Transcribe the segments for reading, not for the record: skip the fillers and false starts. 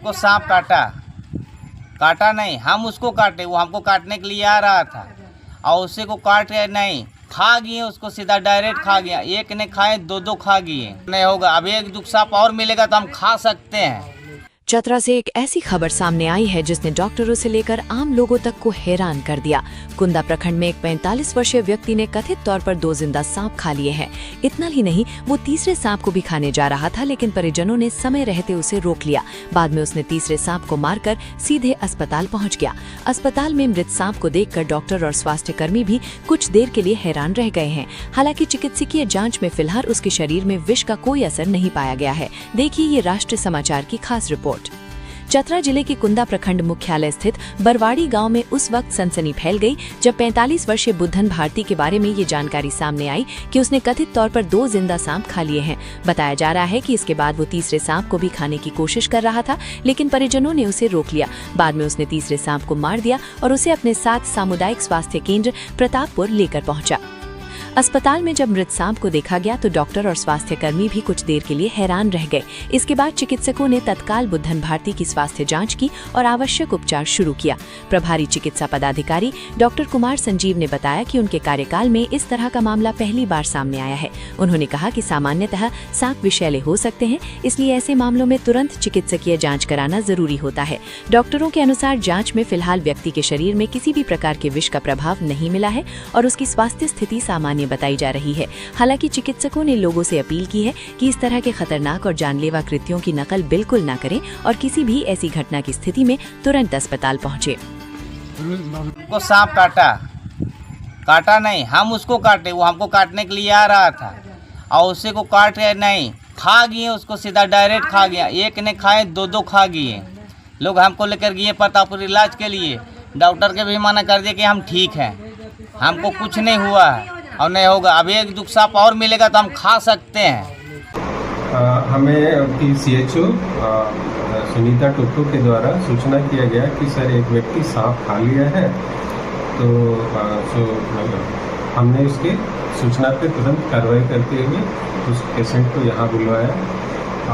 उसको सांप काटा। काटा नहीं, हम उसको काटे, वो हमको काटने के लिए आ रहा था और उसी को काट के नहीं खा गए, उसको सीधा डायरेक्ट खा गया। एक ने खाए, दो खा गए। नहीं होगा, अब एक दुख सांप और मिलेगा तो हम खा सकते हैं। चतरा से एक ऐसी खबर सामने आई है जिसने डॉक्टरों से लेकर आम लोगों तक को हैरान कर दिया। कुंदा प्रखंड में एक 45 वर्षीय व्यक्ति ने कथित तौर पर 2 जिंदा सांप खा लिए हैं। इतना ही नहीं, वो तीसरे सांप को भी खाने जा रहा था, लेकिन परिजनों ने समय रहते उसे रोक लिया। बाद में उसने तीसरे सांप को मारकर सीधे अस्पताल पहुंच गया। अस्पताल में मृत सांप को देखकर डॉक्टर और स्वास्थ्य कर्मी भी कुछ देर के लिए हैरान रह गए हैं। हालांकि चिकित्सकीय जाँच में फिलहाल उसके शरीर में विष का कोई असर नहीं पाया गया है। देखिए ये राष्ट्रीय समाचार की खास रिपोर्ट। चतरा जिले के कुंदा प्रखंड मुख्यालय स्थित बरवाड़ी गांव में उस वक्त सनसनी फैल गई जब 45 वर्षीय बुद्धन भारती के बारे में ये जानकारी सामने आई कि उसने कथित तौर पर 2 जिंदा सांप खा लिए हैं। बताया जा रहा है कि इसके बाद वो तीसरे सांप को भी खाने की कोशिश कर रहा था, लेकिन परिजनों ने उसे रोक लिया। बाद में उसने तीसरे सांप को मार दिया और उसे अपने साथ सामुदायिक स्वास्थ्य केंद्र प्रतापपुर लेकर पहुंचा। अस्पताल में जब मृत सांप को देखा गया तो डॉक्टर और स्वास्थ्य कर्मी भी कुछ देर के लिए हैरान रह गए। इसके बाद चिकित्सकों ने तत्काल बुद्धन भारती की स्वास्थ्य जांच की और आवश्यक उपचार शुरू किया। प्रभारी चिकित्सा पदाधिकारी डॉक्टर कुमार संजीव ने बताया कि उनके कार्यकाल में इस तरह का मामला पहली बार सामने आया है। उन्होंने कहा कि सामान्यतः सांप विषैले हो सकते हैं, इसलिए ऐसे मामलों में तुरंत चिकित्सकीय जाँच कराना जरूरी होता है। डॉक्टरों के अनुसार जाँच में फिलहाल व्यक्ति के शरीर में किसी भी प्रकार के विष का प्रभाव नहीं मिला है और उसकी स्वास्थ्य स्थिति सामान्य बताई जा रही है। हालांकि चिकित्सकों ने लोगों से अपील की है कि इस तरह के खतरनाक और जानलेवा कृत्यों की नकल बिल्कुल ना करें और किसी भी ऐसी घटना की स्थिति में तुरंत अस्पताल पहुंचे। उसको सांप काटा नहीं, हम उसको काटे, वो हमको काटने के लिए आ रहा था और उसी को काट के नहीं खा गए, उसको सीधा डायरेक्ट खा गया। एक ने खाए, दो खा गए। लोग हमको लेकर गए प्रतापपुर इलाज के लिए। डॉक्टर के भी मना कर दिया कि हम ठीक हैं, हमको कुछ नहीं हुआ है और नहीं होगा, अब एक दुख सांप और मिलेगा तो हम खा सकते हैं। हमें CHO सुनीता टोटो के द्वारा सूचना किया गया कि सर एक व्यक्ति सांप खा लिया है। तो हमने उसके सूचना पे तुरंत कार्रवाई करते हुए उस पेशेंट को यहाँ बुलवाया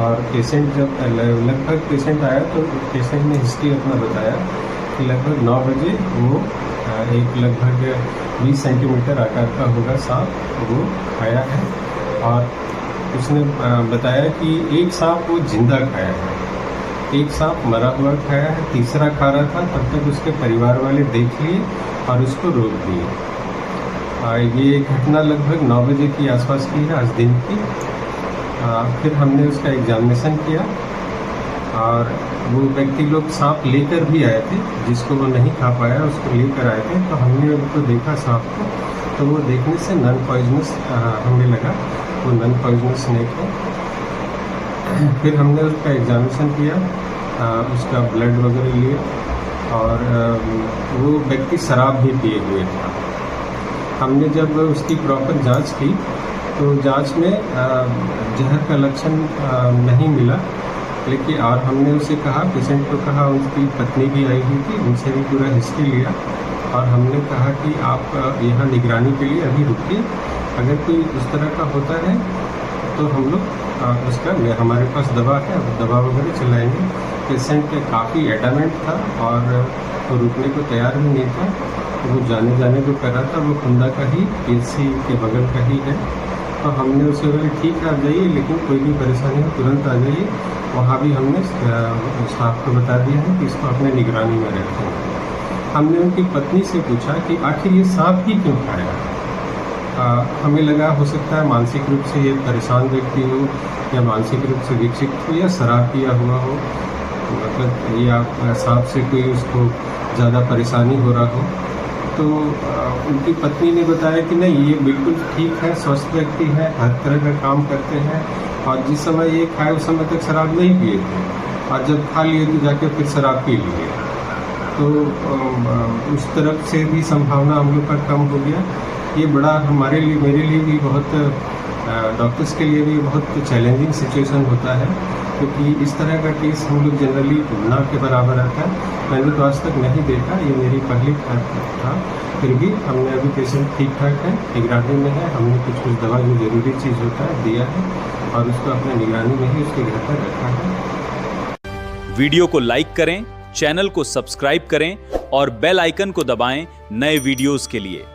और पेशेंट जब लगभग पेशेंट आया तो पेशेंट ने हिस्ट्री अपना बताया कि लगभग 9 बजे वो एक लगभग 20 सेंटीमीटर आकार का होगा सांप वो खाया है और उसने बताया कि एक सांप वो जिंदा खाया है, एक सांप मरा हुआ खाया है, तीसरा खा रहा था। तब तक उसके परिवार वाले देख लिए और उसको रोक दिए। ये घटना लगभग 9 बजे की आसपास की है, आज दिन की। फिर हमने उसका एग्जामिनेशन किया और वो व्यक्ति लोग सांप लेकर भी आए थे, जिसको वो नहीं खा पाया उसको लेकर आए थे। तो हमने उनको देखा सांप को, तो वो देखने से नॉन पॉइजनस हमें लगा, वो नॉन पॉइजनस स्नेक है। फिर हमने उसका एग्जामिनेशन किया, उसका ब्लड वगैरह लिया और वो व्यक्ति शराब भी पिए हुए था। हमने जब उसकी प्रॉपर जांच की तो जांच में जहर का लक्षण नहीं मिला, लेकिन और हमने उसे कहा, पेशेंट को कहा, उसकी पत्नी भी आई हुई थी, उनसे भी पूरा हिस्ट्री लिया और हमने कहा कि आप यहाँ निगरानी के लिए अभी रुकिए, अगर कोई उस तरह का होता है तो हम लोग उसका हमारे पास दवा है, दवा वगैरह चलाएंगे। पेशेंट काफ़ी एडामेंट था और वो रुकने को तैयार भी नहीं था। वो जाने को कर रहा था, वो कुंदा का ही PHC के बगल का ही है। तो हमने उसे बोले ठीक है आप जाइए, लेकिन कोई भी परेशानी हो तुरंत आ जाइए। वहाँ भी हमने स्टाफ को बता दिया है कि इसको अपने निगरानी में रखें। हमने उनकी पत्नी से पूछा कि आखिर ये सांप ही क्यों खाया। हमें लगा हो सकता है मानसिक रूप से ये परेशान व्यक्ति हो या मानसिक रूप से विकसित हो या शराब पिया हुआ हो, मतलब या सांप से कोई उसको ज़्यादा परेशानी हो रहा हो। तो उनकी पत्नी ने बताया कि नहीं, ये बिल्कुल ठीक है, स्वस्थ व्यक्ति है, हर तरह का काम करते हैं और जिस समय ये खाए उस समय तक शराब नहीं पिए थे और जब खा लिए तो जाके फिर शराब पी लिए। तो उस तरफ से भी संभावना हम लोग का कम हो गया। ये बड़ा हमारे लिए, मेरे लिए भी बहुत, डॉक्टर्स के लिए भी बहुत चैलेंजिंग सिचुएशन होता है, क्योंकि इस तरह का केस हम लोग जनरली ना के बराबर आता है। मैंने तो आज तक नहीं देखा, ये मेरी पहली था। फिर भी हमने अभी पेशेंट ठीक ठाक है, निगरानी में है। हमने कुछ दवा जो ज़रूरी चीज़ होता है दिया है और उसको अपने निगरानी में ही उसके घर पर रखा है। वीडियो को लाइक करें, चैनल को सब्सक्राइब करें और बेल आइकन को दबाएं नए वीडियोस के लिए।